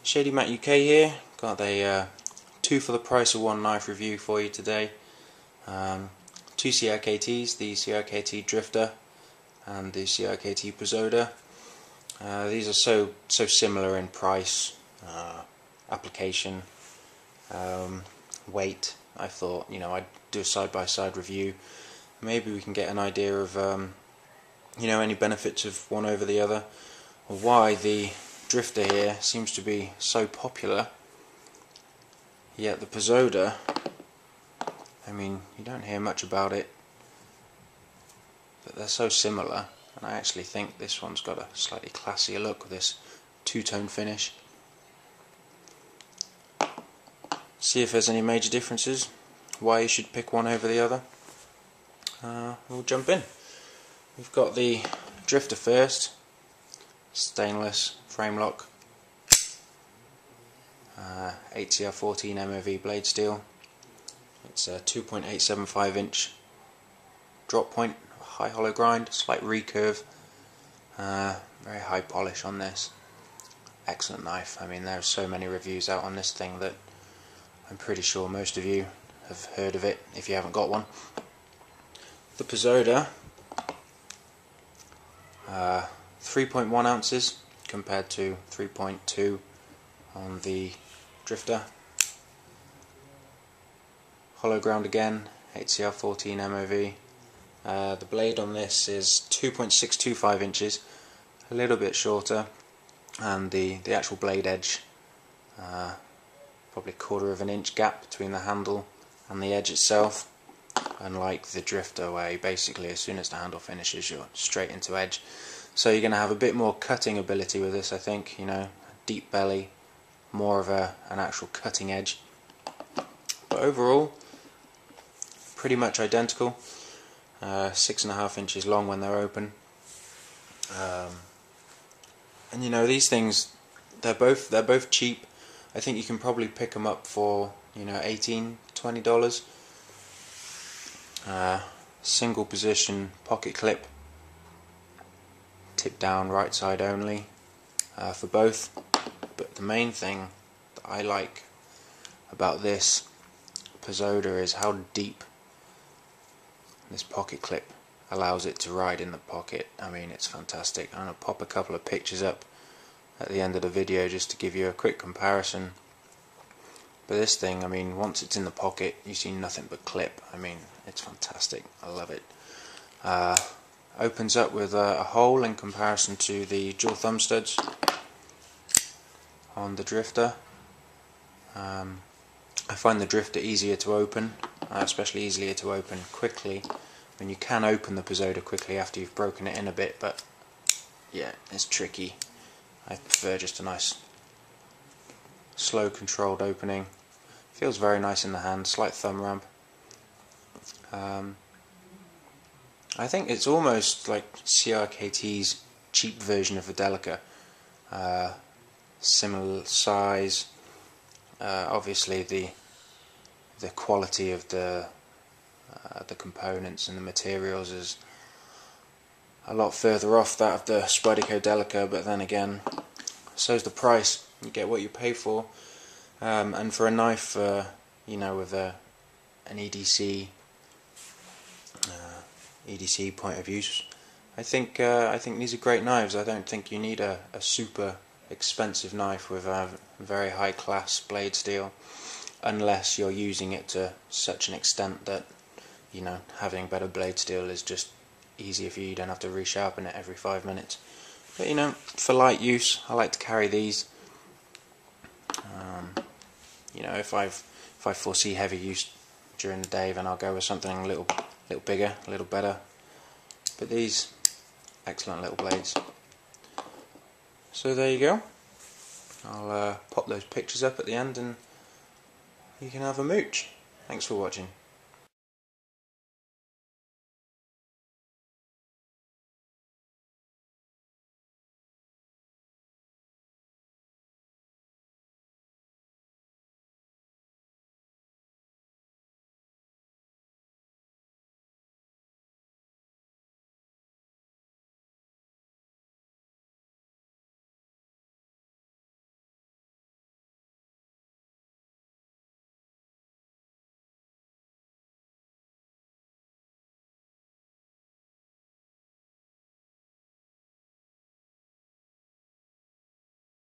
Shady Matt UK here. Got a 2 for the price of 1 knife review for you today. Two CRKTs, the CRKT Drifter and the CRKT Pazoda. These are so similar in price, application, weight. I thought, I'd do a side-by-side review. Maybe we can get an idea of any benefits of one over the other, or why the Drifter here seems to be so popular, yet the Pazoda, you don't hear much about it, but they're so similar, and I actually think this one's got a slightly classier look with this two-tone finish. See if there's any major differences, why you should pick one over the other. We'll jump in. We've got the Drifter first, stainless frame lock, 8CR14 MOV blade steel. It's a 2.875 inch drop point, high hollow grind, slight recurve, very high polish on this. Excellent knife. There are so many reviews out on this thing that I'm pretty sure most of you have heard of it if you haven't got one. The Pazoda, 3.1 ounces compared to 3.2 on the Drifter. Hollow ground again, 8CR14 MOV. The blade on this is 2.625 inches, a little bit shorter, and the actual blade edge, probably 1/4 of an inch gap between the handle and the edge itself, unlike the Drifter where basically as soon as the handle finishes you're straight into edge. So you're going to have a bit more cutting ability with this, I think, a deep belly, more of an actual cutting edge. But overall, pretty much identical, 6.5 inches long when they're open. And these things, they're both cheap. I think you can probably pick them up for $18, $20. Single position pocket clip, tip down right side only, for both. But the main thing that I like about this Pazoda is how deep this pocket clip allows it to ride in the pocket. It's fantastic. I'm going to pop a couple of pictures up at the end of the video just to give you a quick comparison. But this thing, once it's in the pocket you see nothing but clip. It's fantastic. I love it. Opens up with a hole in comparison to the dual thumb studs on the Drifter. I find the Drifter easier to open, especially easier to open quickly. You can open the Pazoda quickly after you've broken it in a bit, but yeah, it's tricky. I prefer just a nice slow controlled opening. Feels very nice in the hand, slight thumb ramp. I think it's almost like CRKT's cheap version of a Delica. Similar size. Obviously the quality of the components and the materials is a lot further off that of the Spyderco Delica, but then again, so's the price. You get what you pay for. And for a knife, with an EDC point of view, I think these are great knives. I don't think you need a super expensive knife with a very high class blade steel, unless you're using it to such an extent that having better blade steel is just easier for you. You don't have to resharpen it every 5 minutes. But for light use, I like to carry these. If I foresee heavy use during the day, then I'll go with something a little bigger, a little better. But these, excellent little blades. So there you go. I'll pop those pictures up at the end and you can have a mooch. Thanks for watching.